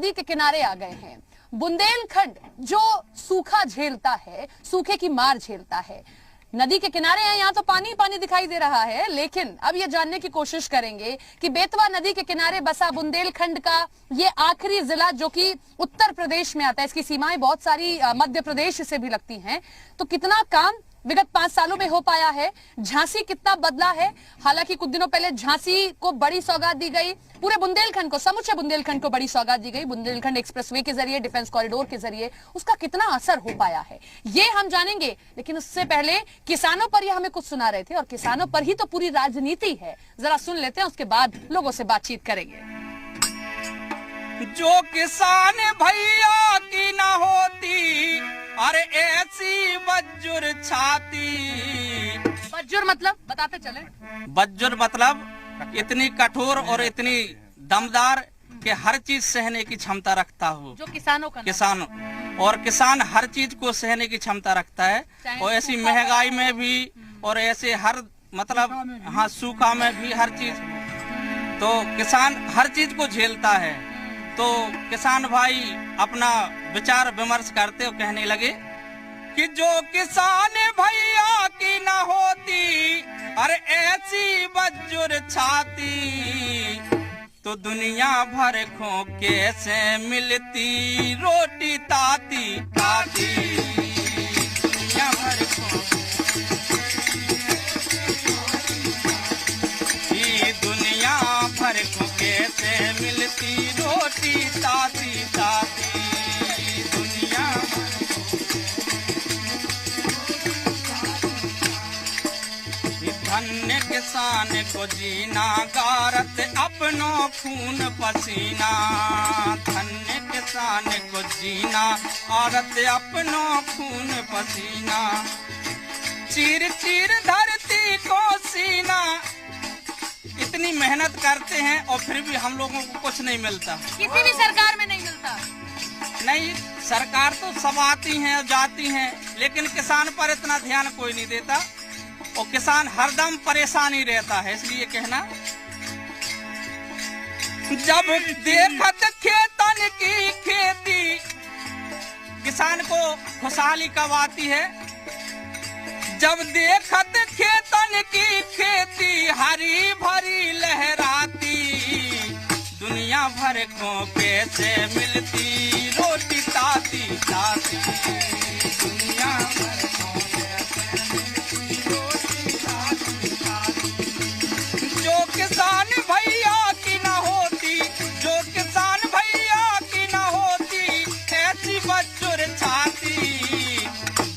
नदी के किनारे आ गए हैं। बुंदेलखंड जो सूखा झेलता है, सूखे की मार झेलता है, नदी के किनारे हैं, यहाँ तो पानी पानी दिखाई दे रहा है। लेकिन अब ये जानने की कोशिश करेंगे कि बेतवा नदी के किनारे बसा बुंदेलखंड का ये आखिरी जिला जो कि उत्तर प्रदेश में आता है, इसकी सीमाएं बहुत सारी मध्य प्रदेश से भी लगती हैं, तो कितना काम विगत 5 सालों में हो पाया है, झांसी कितना बदला है। हालांकि कुछ दिनों पहले झांसी को बड़ी सौगात दी गई, पूरे बुंदेलखंड को, समूचे बुंदेलखंड को बड़ी सौगात दी गई बुंदेलखंड एक्सप्रेसवे के जरिए, डिफेंस कॉरिडोर के जरिए, उसका कितना असर हो पाया है ये हम जानेंगे। लेकिन उससे पहले किसानों पर ये हमें कुछ सुना रहे थे और किसानों पर ही तो पूरी राजनीति है, जरा सुन लेते हैं, उसके बाद लोगों से बातचीत करेंगे। जो किसान भैया की ना होती, अरे ऐसी बज्जुर छाती। बज्जुर मतलब बताते चले। बज्जुर मतलब इतनी कठोर और इतनी दमदार कि हर चीज सहने की क्षमता रखता हो। जो किसानों का किसान, और किसान हर चीज को सहने की क्षमता रखता है, और ऐसी महंगाई में भी, और ऐसे हर मतलब हाँ सूखा में भी हर चीज, तो किसान हर चीज को झेलता है। तो किसान भाई अपना विचार विमर्श करते और कहने लगे कि जो किसान भैया की ना होती, अरे ऐसी बज्जुर छाती, तो दुनिया भर को कैसे मिलती रोटी ताती ताती। दुनिया भर को, दुनिया भर को कैसे मिलती रोटी ताती ताती। दुनिया धन्य किसान को जीना, गारत अपनो खून पसीना। धन्य किसान को जीना, गारत अपनो खून पसीना। चीर चीर धरती को सीना, इतनी मेहनत करते हैं और फिर भी हम लोगों को कुछ नहीं मिलता। किसी भी सरकार में नहीं मिलता। नहीं, सरकार तो सब आती हैं और जाती हैं, लेकिन किसान पर इतना ध्यान कोई नहीं देता, और किसान हरदम परेशान ही रहता है। इसलिए कहना, जब देखत खेतन की खेती, किसान को खुशहाली कब आती है? जब देखत खेतन की खेती हरी भरी लहराती, दुनिया भर को कैसे मिलती रोटी ताती ताती। दुनिया भर को कैसे मिलती रोटी ताती ताती। जो किसान भैया की ना होती, जो किसान भैया की ना होती, ऐसी बज्जुर छाती,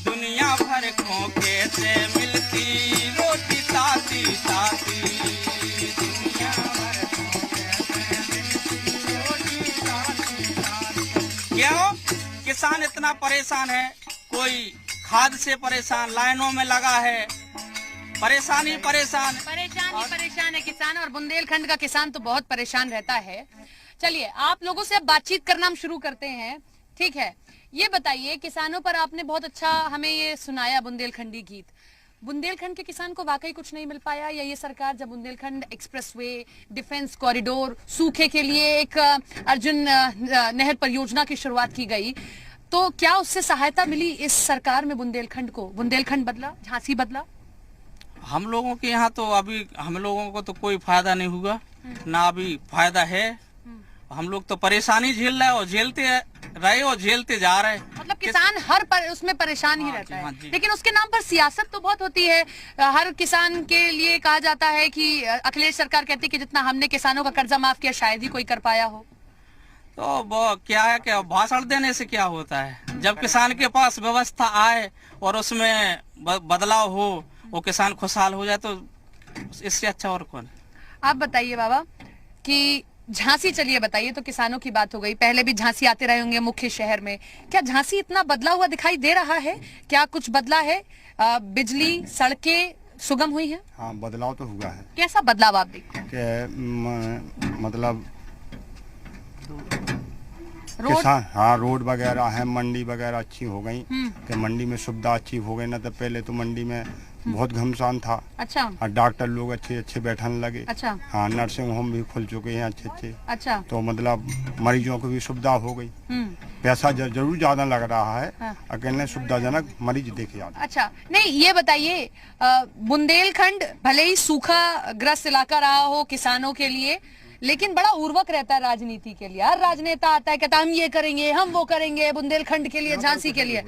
दुनिया भर को कैसे मिलती रोटी ताती ताती। दुनिया भर को कैसे मिलती रोटी ताती ताती। क्यों किसान इतना परेशान है? कोई खाद से परेशान, लाइनों में लगा है, परेशान है किसान। और बुंदेलखंड का किसान तो बहुत परेशान रहता है। चलिए आप लोगों से अब बातचीत करना हम शुरू करते हैं, ठीक है? ये बताइए, किसानों पर आपने बहुत अच्छा हमें ये सुनाया बुंदेलखंडी गीत, बुंदेलखंड के किसान को वाकई कुछ नहीं मिल पाया, या ये सरकार जब बुंदेलखंड एक्सप्रेसवे, डिफेंस कॉरिडोर, सूखे के लिए एक अर्जुन नहर परियोजना की शुरुआत की गई, तो क्या उससे सहायता मिली इस सरकार में बुंदेलखंड को? बुंदेलखंड बदला, झांसी बदला? हम लोगों के यहाँ तो अभी हम लोगों को तो कोई फायदा नहीं हुआ, ना अभी फायदा है। हम लोग तो परेशानी झेल रहे हैं और झेलते रहे और झेलते जा रहे हैं। मतलब किसान उसमें परेशान ही रहता है। लेकिन उसके नाम पर सियासत तो बहुत होती है। हर किसान के लिए कहा जाता है कि अखिलेश सरकार कहती है कि जितना हमने किसानों का कर्जा माफ किया शायद ही कोई कर पाया हो। तो वो क्या है कि भाषण देने से क्या होता है? जब किसान के पास व्यवस्था आए और उसमें बदलाव हो, वो किसान खुशहाल हो जाए, तो इससे अच्छा और कौन? आप बताइए बाबा कि झांसी, चलिए बताइए, तो किसानों की बात हो गई, पहले भी झांसी आते रहे होंगे मुख्य शहर में, क्या झांसी इतना बदला हुआ दिखाई दे रहा है? क्या कुछ बदला है? बिजली, सड़कें सुगम हुई हैं? हाँ, बदलाव तो हुआ है। कैसा बदलाव आप देखते हैं? मतलब रोड, हाँ, रोड वगैरह है, मंडी वगैरह अच्छी हो गई, कि मंडी में सुविधा अच्छी हो गई। ना तो पहले तो मंडी में बहुत घमसान था। अच्छा और डॉक्टर लोग अच्छे अच्छे बैठने लगे। अच्छा हाँ, नर्सिंग होम भी खुल चुके हैं अच्छे अच्छे। अच्छा। तो मतलब मरीजों को भी सुविधा हो गई। पैसा जरूर ज्यादा लग रहा है, हाँ। अकेले सुविधाजनक मरीज देखे जाते। अच्छा, नहीं ये बताइए, बुंदेलखंड भले ही सूखा ग्रस्त इलाका रहा हो किसानों के लिए, लेकिन बड़ा उर्वक रहता है राजनीति के लिए। हर राजनेता आता है, कहता हम ये करेंगे, हम वो करेंगे, बुंदेलखंड के लिए, झांसी के लिए।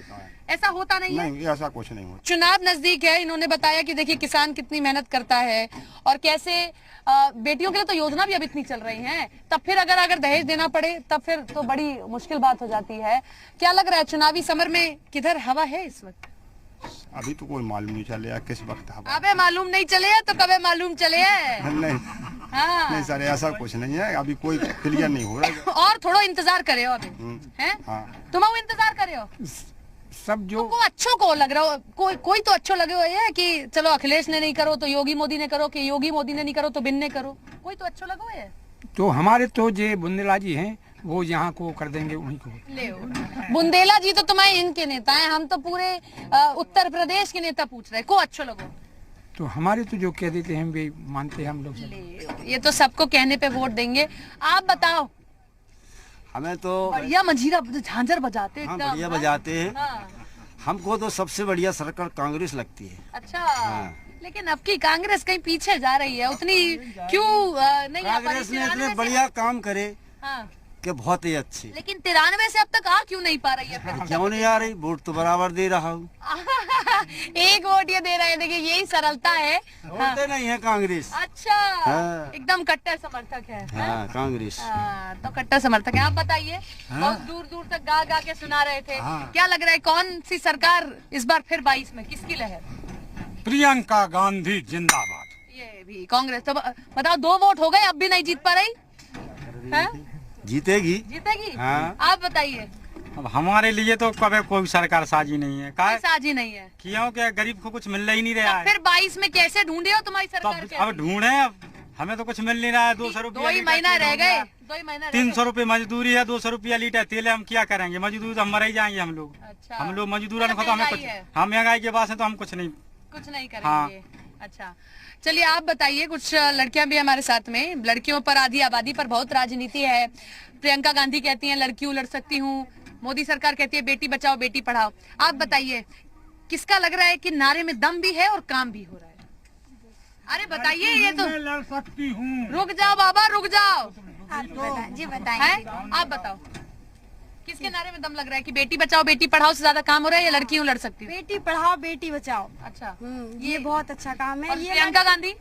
ऐसा होता नहीं है? नहीं, ऐसा कुछ नहीं होता। चुनाव नजदीक है, इन्होंने बताया कि देखिए किसान कितनी मेहनत करता है और कैसे बेटियों के लिए तो योजना भी अब इतनी चल रही है, तब फिर अगर दहेज देना पड़े तब फिर तो बड़ी मुश्किल बात हो जाती है। क्या लग रहा है चुनावी समर में किधर हवा है इस वक्त? अभी तो कोई मालूम नहीं चले किस वक्त हवा। अबे मालूम नहीं चले तो कबे मालूम चले? नहीं हाँ। नहीं सर, ऐसा कुछ नहीं है, अभी कोई क्लियर नहीं हो रहा है। और थोड़ा इंतजार करे हो अभी, हैं? हाँ। तुम इंतजार करे हो? सब जो को अच्छो को लग रहा हो, कोई तो अच्छो लगे हुए है कि चलो अखिलेश ने नहीं करो तो योगी मोदी ने करो, कि योगी मोदी ने नहीं करो तो बिन ने करो, कोई तो अच्छो लगे हुए है। तो हमारे तो जे बुंदेला जी हैं वो यहाँ को कर देंगे, उन्हीं को ले बुंदेला जी तो तुम्हारे इनके नेता हैं, हम तो पूरे उत्तर प्रदेश के नेता पूछ रहे, को अच्छो लगो? तो हमारे तो जो कह देते हैं हम भी मानते हैं हम लोग। ये तो सबको कहने पे वोट देंगे। आप बताओ। हमें तो बढ़िया मंजीरा झांझर बजाते हाँ, एकदम। बढ़िया बजाते हैं। हाँ। हमको तो सबसे बढ़िया सरकार कांग्रेस लगती है। अच्छा। हाँ। लेकिन अब की कांग्रेस कहीं पीछे जा रही है, उतनी क्यों नहीं आ पा रही? कांग्रेस ने 93 इतने से- बढ़िया काम करे हाँ। कि बहुत ही अच्छे। लेकिन 93 से अब तक आ क्यों नहीं पा रही है फिर? क्यों नहीं आ रही? वोट तो बराबर दे रहा हूँ। एक वोट ये दे रहे हैं, देखिए यही सरलता है। हाँ। बोलते नहीं है कांग्रेस। अच्छा। हाँ। एकदम कट्टर समर्थक है। हाँ, कांग्रेस। हाँ, तो कट्टर समर्थक है। आप बताइए, बहुत दूर दूर तक गा गा के सुना रहे थे, क्या लग रहा है कौन सी सरकार इस बार फिर 22 में किसकी लहर? प्रियंका गांधी जिंदाबाद। ये भी कांग्रेस। तो बताओ, 2 वोट हो गए, अब भी नहीं जीत पा रही है? जीतेगी। जीतेगी? हाँ। आप बताइए। अब हमारे लिए तो कभी कोई सरकार साजी नहीं है, कोई साझी नहीं है। क्योंकि गरीब को कुछ मिल ही नहीं रहा है। फिर 22 में कैसे ढूंढे हो तुम्हारी सरकार? तो अब ढूंढे, अब हमें तो कुछ मिल नहीं रहा है। 200 रुपया 2 ही महीना रह गए, 2 ही महीना 300 रुपये मजदूरी है, 200 रुपया लीटर तेल है, हम क्या करेंगे? मजदूर तो हम मर ही जाएंगे हम लोग। अच्छा। हम लोग मजदूर तो हमें महंगाई कुछ, है। हम महंगाई के बाद से तो हम कुछ नहीं करेंगे। हाँ। अच्छा, चलिए आप बताइए। कुछ लड़कियां भी हमारे साथ में, लड़कियों पर, आधी आबादी पर बहुत राजनीति है। प्रियंका गांधी कहती हैं लड़कियों लड़ सकती हूँ, मोदी सरकार कहती है बेटी बचाओ बेटी पढ़ाओ। आप बताइए, किसका लग रहा है कि नारे में दम भी है और काम भी हो रहा है? अरे बताइए, ये तो लड़ सकती हूँ। रुक जाओ बाबा, रुक जाओ। जी बताएं। हैं? आप बताओ, किसके नारे में दम लग रहा है कि बेटी बचाओ बेटी पढ़ाओ से ज्यादा काम हो रहा है, या लड़कियों लड़ सकती हूँ? बेटी पढ़ाओ बेटी बचाओ। अच्छा। ये बहुत अच्छा काम है। और ये प्रियंका गांधी?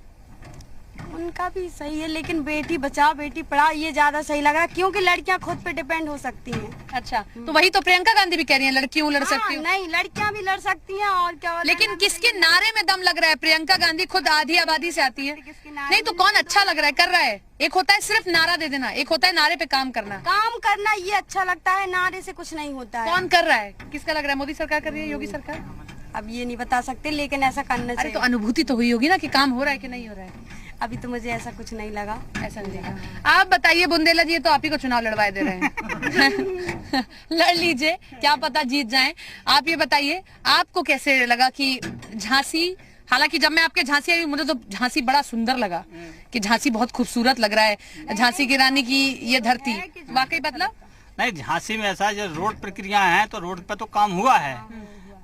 उनका भी सही है, लेकिन बेटी बचाओ बेटी पढ़ाओ ये ज्यादा सही लग रहा है, क्योंकि लड़कियां खुद पे डिपेंड हो सकती हैं। अच्छा, तो वही तो प्रियंका गांधी भी कह रही हैं लड़कियों लड़ सकती हूँ। नहीं, लड़कियां भी लड़ सकती हैं और क्या। लेकिन किसके नारे में दम लग रहा है? प्रियंका गांधी खुद आधी आबादी से आती है। किसके नारे नहीं तो कौन अच्छा लग रहा है, कर रहा है? एक होता है सिर्फ नारा दे देना, एक होता है नारे पे काम करना। काम करना ये अच्छा लगता है, नारे से कुछ नहीं होता है। कौन कर रहा है? किसका लग रहा है? मोदी सरकार कर रही है, योगी सरकार? अब ये नहीं बता सकते, लेकिन ऐसा करना अरे चाहिए। तो अनुभूति तो हुई होगी ना कि काम हो रहा है कि नहीं हो रहा है? अभी तो मुझे ऐसा कुछ नहीं लगा। ऐसा नहीं लगा। आप बताइए बुंदेला जी, ये तो आप ही को चुनाव लड़वाए दे रहे हैं। लड़ लीजिए, क्या पता जीत जाएं। आप ये बताइए, आपको कैसे लगा कि झांसी, हालांकि जब मैं आपके झांसी आई मुझे तो झांसी बड़ा सुंदर लगा कि झांसी बहुत खूबसूरत लग रहा है, झांसी की रानी की ये धरती, वाकई मतलब? नहीं, झांसी में ऐसा जो रोड प्रक्रिया है तो रोड पे तो काम हुआ है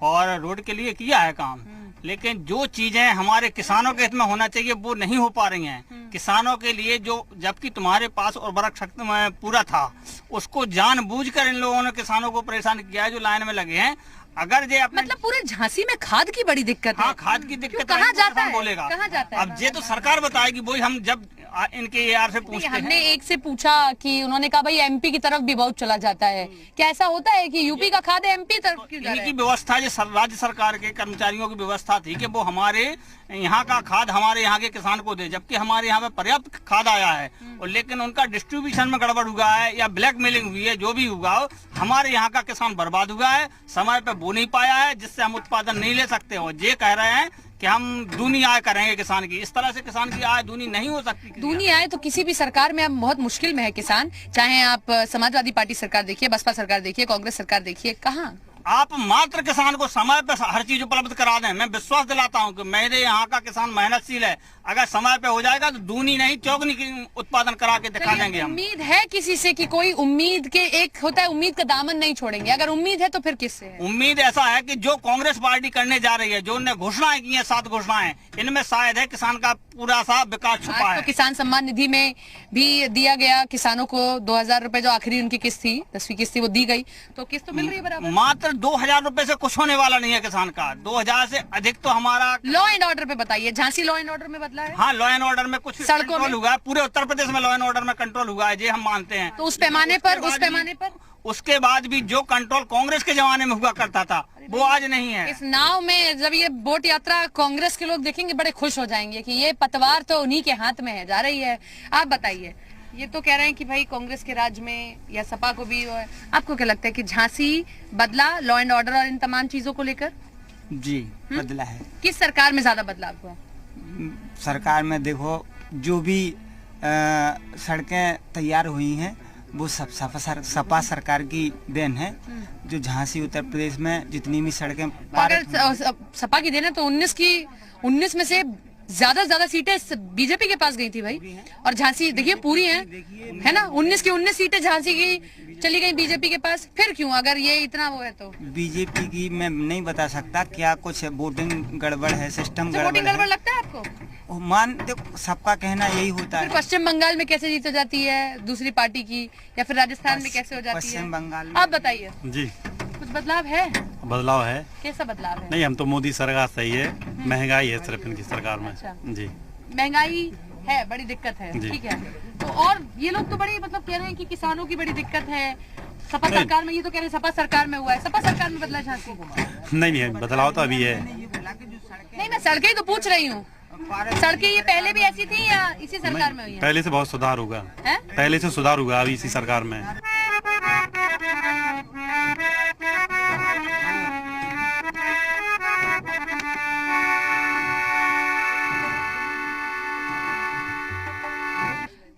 और रोड के लिए किया है काम, लेकिन जो चीजें हमारे किसानों के हित में होना चाहिए वो नहीं हो पा रही हैं। किसानों के लिए जो, जबकि तुम्हारे पास उर्वरक शक्ति में पूरा था, उसको जानबूझकर इन लोगों ने किसानों को परेशान किया है जो लाइन में लगे हैं। अगर ये अपने मतलब पूरे झांसी में खाद की बड़ी दिक्कत है। हाँ, खाद की दिक्कत कहाँ है, जाता है? बोलेगा कहाँ जाता है? अब ये तो सरकार बताएगी, वही हम जब इनके यार से पूछते हैं। हमने एक से पूछा कि उन्होंने कहा भाई एमपी की तरफ भी बहुत चला जाता है, क्या ऐसा होता है कि यूपी का खाद एमपी तरफ क्यों जा रहा इनकी है? व्यवस्था, जो राज्य सरकार के कर्मचारियों की व्यवस्था थी कि वो हमारे यहाँ का खाद हमारे यहाँ के किसान को दे, जबकि हमारे यहाँ पे पर्याप्त खाद आया है, और लेकिन उनका डिस्ट्रीब्यूशन में गड़बड़ हुआ है या ब्लैक मेलिंग हुई है, जो भी हुआ हो, हमारे यहाँ का किसान बर्बाद हुआ है, समय पे बो नहीं पाया है, जिससे हम उत्पादन नहीं ले सकते। और ये कह रहे हैं कि हम दूनी आय करेंगे किसान की। इस तरह से किसान की आय दूनी नहीं हो सकती। दूनी आय तो किसी भी सरकार में अब बहुत मुश्किल में है किसान, चाहे आप समाजवादी पार्टी सरकार देखिए, बसपा सरकार देखिए, कांग्रेस सरकार देखिए, कहाँ आप मात्र किसान को समय पे हर चीज उपलब्ध करा दें। मैं विश्वास दिलाता हूं कि मेरे यहाँ का किसान मेहनतशील है। अगर समय पे हो जाएगा तो दूनी नहीं चौगनी की उत्पादन करा के दिखा देंगे हम। उम्मीद है किसी से कि कोई उम्मीद के एक होता है, उम्मीद का दामन नहीं छोड़ेंगे। अगर उम्मीद है तो फिर किससे है? उम्मीद ऐसा है कि जो कांग्रेस पार्टी करने जा रही है, जो उन्होंने घोषणाएं की हैं, 7 घोषणाएं, इनमें शायद है किसान का पूरा सा विकास छुपा आज है। तो किसान सम्मान निधि में भी दिया गया किसानों को 2000 रुपए, जो आखिरी उनकी किस्त थी, 10वीं किस्त थी, वो दी गई। तो किस्त तो मिल रही है बराबर। मात्र 2000 रुपए से कुछ होने वाला नहीं है किसान का। 2000 से अधिक तो हमारा लॉ एंड ऑर्डर पे बताइए, झांसी लॉ एंड ऑर्डर में बदला है? हाँ, लॉ एंड ऑर्डर में कुछ सड़कों कंट्रोल में? हुआ है। पूरे उत्तर प्रदेश में लॉ एंड ऑर्डर में कंट्रोल हुआ है, ये हम मानते हैं। तो उस पैमाने पर उसके बाद भी जो कंट्रोल कांग्रेस के जमाने में हुआ करता था वो आज नहीं है। इस नाव में जब ये बोट यात्रा कांग्रेस के लोग देखेंगे बड़े खुश हो जाएंगे कि ये पतवार तो उन्हीं के हाथ में है, जा रही है। आप बताइए, ये तो कह रहे हैं कि भाई कांग्रेस के राज में या सपा को भी है। आपको क्या लगता है कि झांसी बदला लॉ एंड ऑर्डर और इन तमाम चीजों को लेकर? जी बदला है। किस सरकार में ज्यादा बदलाव हुआ? सरकार में देखो जो भी सड़कें तैयार हुई हैं वो सब सपा सरकार की देन है। जो झांसी उत्तर प्रदेश में जितनी भी सड़कें अगर सपा की देन है तो 19 में से ज्यादा सीटें बीजेपी के पास गई थी भाई। और झांसी देखिए पूरी है ना, 19 की 19 सीटें झांसी की चली गई बीजेपी के पास। फिर क्यों, अगर ये इतना वो है तो? बीजेपी की मैं नहीं बता सकता, क्या कुछ वोटिंग गड़बड़ है, सिस्टम वोटिंग गड़बड़ लगता है आपको? मान देखो सबका कहना यही होता है। फिर पश्चिम बंगाल में कैसे जीत जाती है दूसरी पार्टी की, या फिर राजस्थान में कैसे हो जाती है? पश्चिम बंगाल आप बताइए, जी कुछ बदलाव है? बदलाव है। कैसा बदलाव है? नहीं, हम तो मोदी सरकार सही है। महंगाई है सिर्फ इनकी सरकार में। अच्छा। जी, महंगाई है, बड़ी दिक्कत है, जी। ठीक है। तो और ये लोग तो बड़ी मतलब कह रहे हैं कि किसानों की बड़ी दिक्कत है सपा सरकार में। ये तो कह रहे हैं सपा सरकार में हुआ है, सपा सरकार में बदला झांसी? नहीं बदलाव तो अभी है। नहीं, मैं सड़कें ही तो पूछ रही हूँ। सड़कें ये पहले भी ऐसी थी या इसी सरकार में हुई है? पहले से बहुत सुधार होगा। है? पहले से सुधार होगा अभी इसी सरकार में।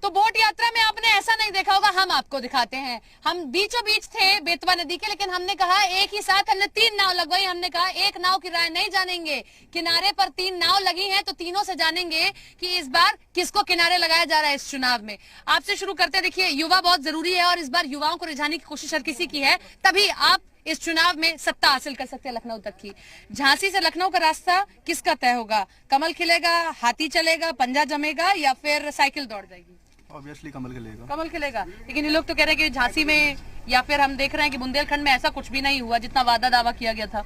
तो बोट यात्रा में आपने ऐसा नहीं देखा होगा, हम आपको दिखाते हैं। हम बीचों बीच थे बेतवा नदी के, लेकिन हमने कहा एक ही साथ हमने 3 नाव लगवाई। हमने कहा एक नाव की राय नहीं जानेंगे, किनारे पर 3 नाव लगी हैं तो तीनों से जानेंगे कि इस बार किसको किनारे लगाया जा रहा है इस चुनाव में। आपसे शुरू करते, देखिए युवा बहुत जरूरी है और इस बार युवाओं को रिझाने की कोशिश हर किसी की है, तभी आप इस चुनाव में सत्ता हासिल कर सकते हैं लखनऊ तक की। झांसी से लखनऊ का रास्ता किसका तय होगा? कमल खिलेगा, हाथी चलेगा, पंजा जमेगा, या फिर साइकिल दौड़ जाएगी? ऑब्वियसली कमल खिलेगा। कमल खिलेगा। लेकिन ये लोग तो कह रहे हैं कि झांसी में या फिर हम देख रहे हैं कि बुंदेलखंड में ऐसा कुछ भी नहीं हुआ जितना वादा दावा किया गया था।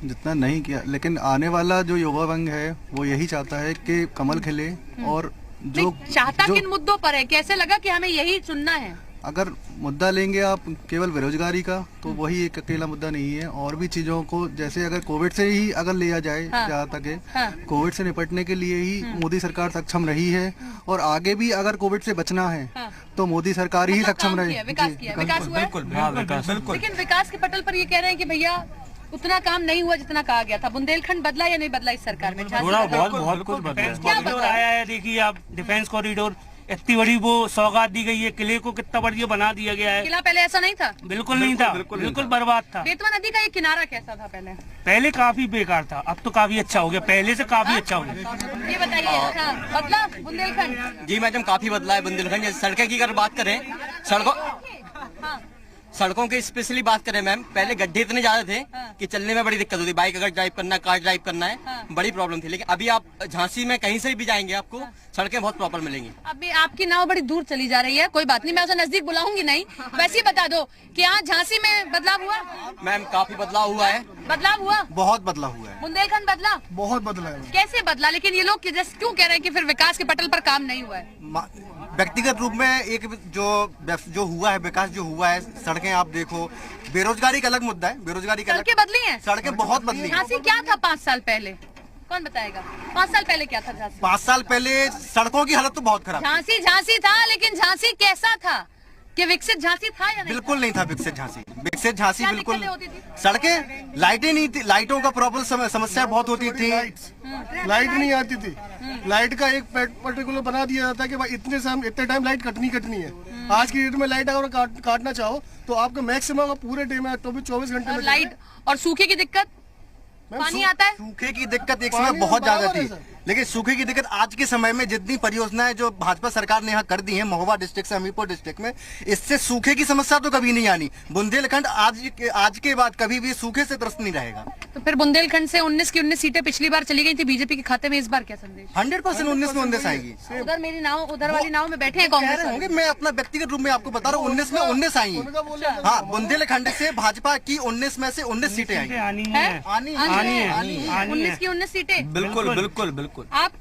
जितना नहीं किया, लेकिन आने वाला जो युवा वर्ग है वो यही चाहता है कि कमल खिले। और जो चाहता किन मुद्दों पर है? कैसे लगा कि हमें यही चुनना है? अगर मुद्दा लेंगे आप केवल बेरोजगारी का, तो वही एक अकेला मुद्दा नहीं है। और भी चीजों को, जैसे अगर कोविड से ही अगर लिया जाए, जहाँ तक है कोविड से निपटने के लिए ही मोदी सरकार सक्षम रही है, और आगे भी अगर कोविड से बचना है तो मोदी सरकार ही सक्षम रहे। विकास किया, विकास हुआ है? बिल्कुल। लेकिन विकास के पटल पर ये कह रहे हैं कि भैया उतना काम नहीं हुआ जितना कहा गया था। बुंदेलखंड बदला या नहीं बदला इस सरकार में? बहुत कुछ बदला। क्या बदला? आया है, देखिए आप, डिफेंस कॉरिडोर इतनी बड़ी वो सौगात दी गई है, किले को कितना बढ़िया बना दिया गया है। किला पहले ऐसा नहीं था? बिल्कुल नहीं था, बिल्कुल बर्बाद था। बेतवा नदी का ये किनारा कैसा था पहले? पहले काफी बेकार था, अब तो काफी अच्छा हो गया, पहले से काफी अच्छा हो गया। ये बताइए, बदला बुंदेलखंड? जी मैडम, काफी बदला है बुंदेलखंड। सड़कें की अगर बात करें, सड़कों की स्पेशली बात करें मैम, पहले गड्ढे इतने ज्यादा थे कि चलने में बड़ी दिक्कत होती। बाइक अगर ड्राइव करना है, कार ड्राइव करना है, बड़ी प्रॉब्लम थी। लेकिन अभी आप झांसी में कहीं से भी जाएंगे आपको सड़कें बहुत प्रॉपर मिलेंगी। अभी आपकी नाव बड़ी दूर चली जा रही है, कोई बात नहीं, मैं उसे नजदीक बुलाऊंगी नहीं। वैसे ही बता दो कि यहाँ झांसी में बदलाव हुआ? मैम काफी बदलाव हुआ है। बदलाव हुआ? बहुत बदलाव हुआ है। बुंदेलखंड बदला? बहुत बदला है। कैसे बदला? लेकिन ये लोग क्यों कह रहे हैं कि फिर विकास के पटल पर काम नहीं हुआ है? व्यक्तिगत रूप में एक जो हुआ है, विकास जो हुआ है, सड़कें आप देखो, बेरोजगारी का अलग मुद्दा है, बेरोजगारी का सड़कें बदली हैं? सड़कें बहुत बदली। झांसी क्या था 5 साल पहले? कौन बताएगा 5 साल पहले क्या था झांसी? 5 साल पहले सड़कों की हालत तो बहुत खराब। झांसी था, लेकिन झांसी कैसा था? कि विकसित झांसी था या नहीं? बिल्कुल नहीं था विकसित झांसी। विकसित झांसी क्या बिल्कुल दिक्कतें होती थी? सड़कें, लाइटें नहीं थी, लाइटों का प्रॉब्लम समस्या बहुत होती थी। लाइट नहीं आती थी। लाइट का एक पर्टिकुलर बना दिया जाता है कि भाई इतने टाइम लाइट कटनी है। आज की डेट में लाइट अगर काटना चाहो तो आपका मैक्सिमम पूरे डे में 24 घंटे और में लाइट और सूखे की दिक्कत, पानी आता है। सूखे की दिक्कत एक समय बहुत ज्यादा थी, लेकिन सूखे की दिक्कत आज के समय में जितनी परियोजनाएं जो भाजपा सरकार ने यहाँ कर दी हैं महोबा डिस्ट्रिक्ट से हमीरपुर डिस्ट्रिक्ट में, इससे सूखे की समस्या तो कभी नहीं आनी। बुंदेलखंड आज के बाद कभी भी सूखे से त्रस्त नहीं रहेगा। तो फिर बुंदेलखंड से 19 की 19 सीटें पिछली बार चली गई थी बीजेपी के खाते में, इस बार क्या संदेश? 100% 19 में 19 आएगी। उधर मेरी नाव, उधर वाली नाव में बैठे हैं कांग्रेस होंगे। मैं अपना व्यक्तिगत रूप में आपको बता रहा हूँ 19 में 19 आई है। हाँ, बुंदेलखंड से भाजपा की 19 में से 19 सीटें आएंगी। आनी है 19 की 19 सीटें। बिल्कुल बिल्कुल बिल्कुल। आप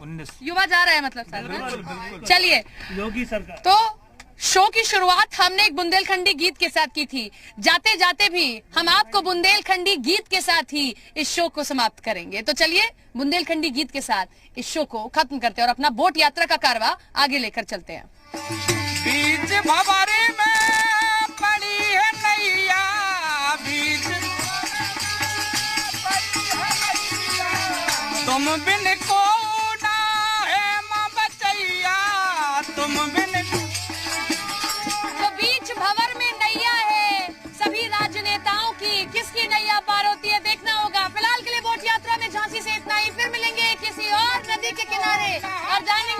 19 युवा जा रहा है मतलब सर। चलिए, योगी सरकार। तो शो की शुरुआत हमने एक बुंदेलखंडी गीत के साथ की थी। जाते जाते भी हम आपको बुंदेलखंडी गीत के साथ ही इस शो को समाप्त करेंगे। तो चलिए बुंदेलखंडी गीत के साथ इस शो को खत्म करते हैं और अपना बोट यात्रा का कारवा आगे लेकर चलते हैं। बीच भंवरे में पड़ी है नैया, बीच तुम बिन को ना है मां बचैया, तुम बिन। तो बीच भंवर में नैया है सभी राजनेताओं की, किसकी नैया पार होती है देखना होगा। फिलहाल के लिए बोट यात्रा में झांसी से इतना ही, फिर मिलेंगे किसी और नदी के किनारे और जाने